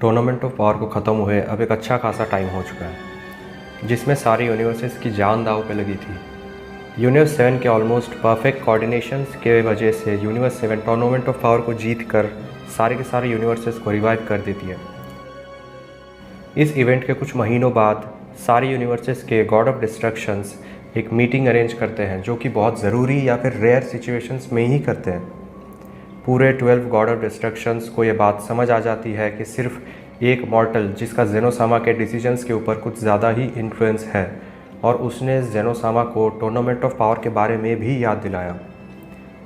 Tournament of power को ख़त्म हुए अब एक अच्छा खासा टाइम हो चुका है, जिसमें सारी यूनिवर्सेस की जान दांव पे लगी थी। यूनिवर्स 7 के ऑलमोस्ट परफेक्ट कोऑर्डिनेशंस के वजह से यूनिवर्स 7 टूर्नामेंट ऑफ पावर को जीत कर सारे के सारे यूनिवर्सेस को रिवाइव कर देती है। इस इवेंट के कुछ महीनों बाद सारी यूनिवर्सेस के गॉड ऑफ डिस्ट्रक्शंस एक मीटिंग अरेंज करते हैं, जो कि बहुत ज़रूरी या फिर रेयर सिचुएशंस में ही करते हैं। पूरे 12 गॉड ऑफ डिस्ट्रक्शंस को ये बात समझ आ जाती है कि सिर्फ एक मॉर्टल जिसका जेनोसामा के डिसीजंस के ऊपर कुछ ज़्यादा ही इन्फ्लुएंस है, और उसने जेनोसामा को टूर्नामेंट ऑफ पावर के बारे में भी याद दिलाया,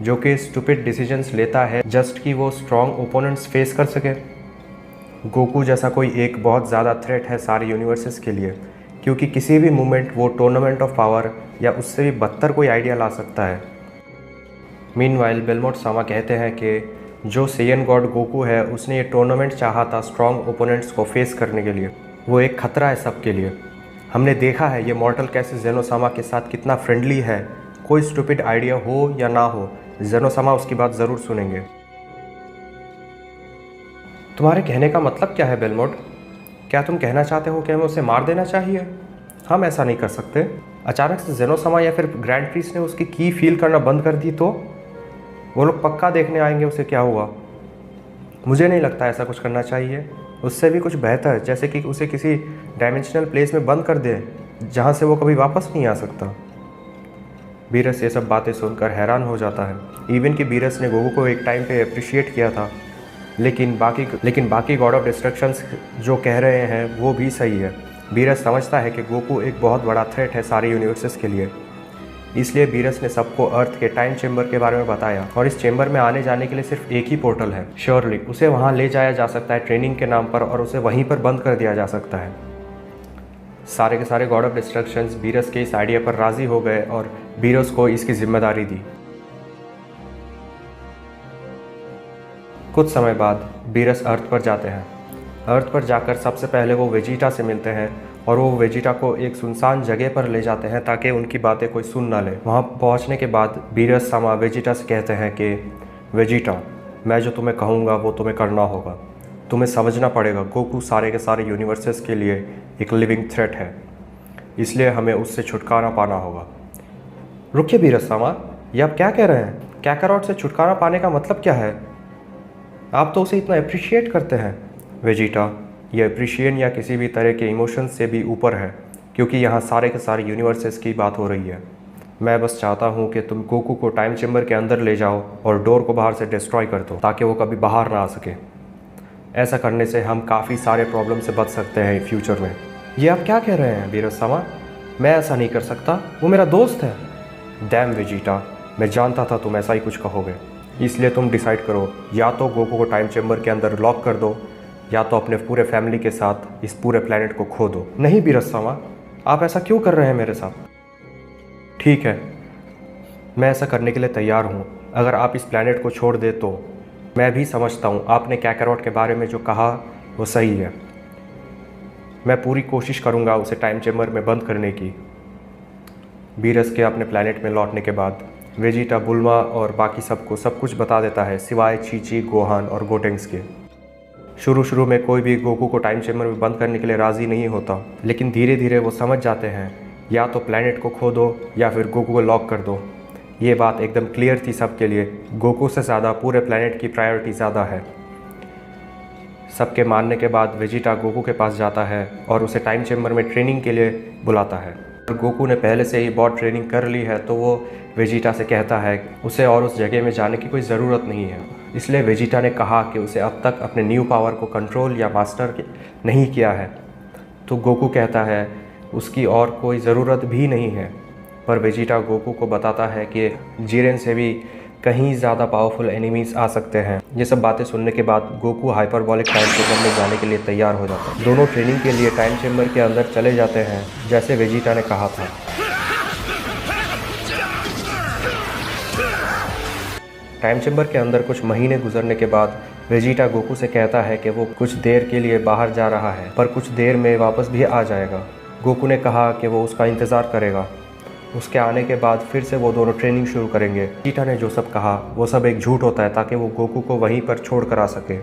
जो कि स्टूपिड डिसीजंस लेता है जस्ट कि वो स्ट्रॉन्ग ओपोनेंट्स फेस कर सके। गोकू जैसा कोई एक बहुत ज़्यादा थ्रेट है सारे यूनिवर्सेस के लिए, क्योंकि किसी भी मोमेंट वो टूर्नामेंट ऑफ पावर या उससे भी बदतर कोई आइडिया ला सकता है। मीनवाइल बेलमोट सामा कहते हैं कि जो सेयन गॉड गोकू है उसने ये टूर्नामेंट चाहा था स्ट्रॉन्ग ओपोनेंट्स को फेस करने के लिए। वो एक खतरा है सबके लिए। हमने देखा है ये मॉर्टल कैसे जेनोसामा के साथ कितना फ्रेंडली है। कोई स्टूपिड आइडिया हो या ना हो, जेनोसामा उसकी बात ज़रूर सुनेंगे। तुम्हारे कहने का मतलब क्या है बेलमोट? क्या तुम कहना चाहते हो कि हमें उसे मार देना चाहिए? हम ऐसा नहीं कर सकते। अचानक से जेनोसामा या फिर ग्रैंड प्रीस्ट ने उसकी की फील करना बंद कर दी तो वो लोग पक्का देखने आएंगे उसे क्या हुआ। मुझे नहीं लगता ऐसा कुछ करना चाहिए। उससे भी कुछ बेहतर, जैसे कि उसे किसी डायमेंशनल प्लेस में बंद कर दे जहाँ से वो कभी वापस नहीं आ सकता। बीरस ये सब बातें सुनकर हैरान हो जाता है। इवन कि बीरस ने गोकू को एक टाइम पे अप्रिशिएट किया था, लेकिन बाकी गॉड ऑफ डिस्ट्रक्शंस जो कह रहे हैं वो भी सही है। बीरस समझता है कि गोकू एक बहुत बड़ा थ्रेट है सारे यूनिवर्सेस के लिए। इसलिए बीरस ने सबको अर्थ के टाइम चेम्बर के बारे में बताया, और इस चेम्बर में आने जाने के लिए सिर्फ एक ही पोर्टल है। श्योरली उसे वहाँ ले जाया जा सकता है ट्रेनिंग के नाम पर, और उसे वहीं पर बंद कर दिया जा सकता है। सारे के सारे गॉड ऑफ डिस्ट्रक्शंस बीरस के इस आइडिया पर राज़ी हो गए और बीरस को इसकी जिम्मेदारी दी। कुछ समय बाद बीरस अर्थ पर जाते हैं। अर्थ पर जाकर सबसे पहले वो वेजिटा से मिलते हैं, और वो वेजिटा को एक सुनसान जगह पर ले जाते हैं ताकि उनकी बातें कोई सुन ना ले। वहाँ पहुँचने के बाद बीरस सामा वेजिटा से कहते हैं कि वेजिटा, मैं जो तुम्हें कहूँगा वो तुम्हें करना होगा। तुम्हें समझना पड़ेगा गोकू सारे के सारे यूनिवर्सेस के लिए एक लिविंग थ्रेट है, इसलिए हमें उससे छुटकारा पाना होगा। रुकिए बीरस सामा, ये आप क्या कह रहे हैं? कैकारोट से छुटकारा पाने का मतलब क्या है? आप तो उसे इतना अप्रिशिएट करते हैं। वेजिटा, ये अप्रिशिएशन या किसी भी तरह के इमोशंस से भी ऊपर है, क्योंकि यहाँ सारे के सारे यूनिवर्सेस की बात हो रही है। मैं बस चाहता हूँ कि तुम गोकू को टाइम चेम्बर के अंदर ले जाओ और डोर को बाहर से डिस्ट्रॉय कर दो, ताकि वो कभी बाहर ना आ सके। ऐसा करने से हम काफ़ी सारे प्रॉब्लम से बच सकते हैं फ्यूचर में। ये आप क्या कह रहे हैं बीरस सामा? मैं ऐसा नहीं कर सकता, वो मेरा दोस्त है। डैम वेजिटा, मैं जानता था तुम ऐसा ही कुछ कहोगे, इसलिए तुम डिसाइड करो, या तो गोकू को टाइम चेम्बर के अंदर लॉक कर दो, या तो अपने पूरे फैमिली के साथ इस पूरे प्लेनेट को खो दो। नहीं बीरस सामा, आप ऐसा क्यों कर रहे हैं मेरे साथ? ठीक है, मैं ऐसा करने के लिए तैयार हूँ, अगर आप इस प्लेनेट को छोड़ दे तो। मैं भी समझता हूँ आपने कैकारोट के बारे में जो कहा वो सही है। मैं पूरी कोशिश करूँगा उसे टाइम चेम्बर में बंद करने की। बीरस के अपने प्लेनेट में लौटने के बाद वेजिटा बुल्मा और बाकी सबको सब कुछ बता देता है, सिवाय चीची, गोहान और गोटेंग्स के। शुरू में कोई भी गोकू को टाइम चेम्बर में बंद करने के लिए राज़ी नहीं होता, लेकिन धीरे धीरे वो समझ जाते हैं, या तो प्लेनेट को खो दो या फिर गोकू को लॉक कर दो। ये बात एकदम क्लियर थी सबके लिए। गोकू से ज़्यादा पूरे प्लेनेट की प्रायोरिटी ज़्यादा है। सबके मानने के बाद वेजिटा गोकू के पास जाता है और उसे टाइम चेम्बर में ट्रेनिंग के लिए बुलाता है। गोकू ने पहले से ही बहुत ट्रेनिंग कर ली है, तो वो वेजिटा से कहता है उसे और उस जगह में जाने की कोई ज़रूरत नहीं है। इसलिए वेजिटा ने कहा कि उसे अब तक अपने न्यू पावर को कंट्रोल या मास्टर नहीं किया है। तो गोकू कहता है उसकी और कोई ज़रूरत भी नहीं है, पर वेजिटा गोकू को बताता है कि जीरेन से भी कहीं ज़्यादा पावरफुल एनिमीज़ आ सकते हैं। ये सब बातें सुनने के बाद गोकू हाइपरबॉलिक टाइम चेम्बर में जाने के लिए तैयार हो जाता है। दोनों ट्रेनिंग के लिए टाइम चेम्बर के अंदर चले जाते हैं, जैसे वेजिटा ने कहा था। टाइम चेम्बर के अंदर कुछ महीने गुजरने के बाद वेजिटा गोकू से कहता है कि वो कुछ देर के लिए बाहर जा रहा है, पर कुछ देर में वापस भी आ जाएगा। गोकू ने कहा कि वो उसका इंतज़ार करेगा। उसके आने के बाद फिर से वो दोनों ट्रेनिंग शुरू करेंगे। वेजिटा ने जो सब कहा वो सब एक झूठ होता है, ताकि वो गोकू को वहीं पर छोड़ कर आ सके।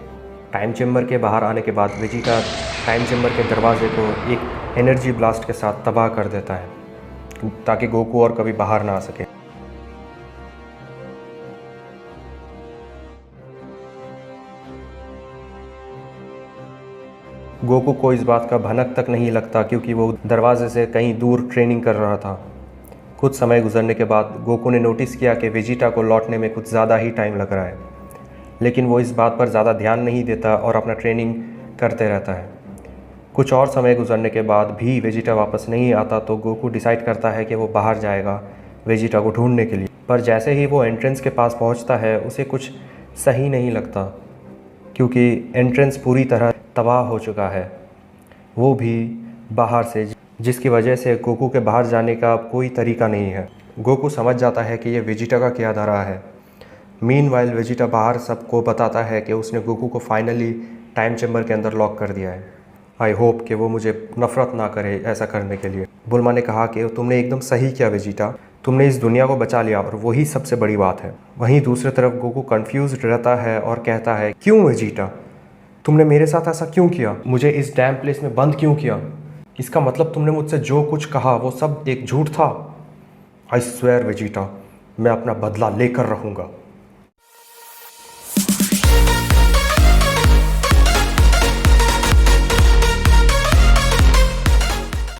टाइम चेम्बर के बाहर आने के बाद वेजिटा टाइम चेम्बर के दरवाजे को एक एनर्जी ब्लास्ट के साथ तबाह कर देता है ताकि गोकू और कभी बाहर ना आ सके। गोकू को इस बात का भनक तक नहीं लगता क्योंकि वो दरवाजे से कहीं दूर ट्रेनिंग कर रहा था। कुछ समय गुजरने के बाद गोकू ने नोटिस किया कि वेजिटा को लौटने में कुछ ज़्यादा ही टाइम लग रहा है, लेकिन वो इस बात पर ज़्यादा ध्यान नहीं देता और अपना ट्रेनिंग करते रहता है। कुछ और समय गुजरने के बाद भी वेजिटा वापस नहीं आता तो गोकू डिसाइड करता है कि वो बाहर जाएगा वेजिटा को ढूंढने के लिए। पर जैसे ही वो एंट्रेंस के पास पहुंचता है उसे कुछ सही नहीं लगता क्योंकि एंट्रेंस पूरी तरह तबाह हो चुका है, वो भी बाहर से, जिसकी वजह से गोकू के बाहर जाने का कोई तरीका नहीं है। गोकू समझ जाता है कि ये वेजिटा का क्या धरा है। मीनवाइल वेजिटा बाहर सबको बताता है कि उसने गोकू को फाइनली टाइम चेम्बर के अंदर लॉक कर दिया है। आई होप कि वो मुझे नफ़रत ना करे ऐसा करने के लिए। बुल्मा ने कहा कि तुमने एकदम सही किया वेजिटा, तुमने इस दुनिया को बचा लिया और वही सबसे बड़ी बात है। वहीं दूसरी तरफ गोकू कंफ्यूज रहता है और कहता है, क्यों वेजिटा, तुमने मेरे साथ ऐसा क्यों किया? मुझे इस डैम प्लेस में बंद क्यों किया? इसका मतलब तुमने मुझसे जो कुछ कहा वो सब एक झूठ था। आई स्वेयर वेजिटा, मैं अपना बदला लेकर रहूँगा।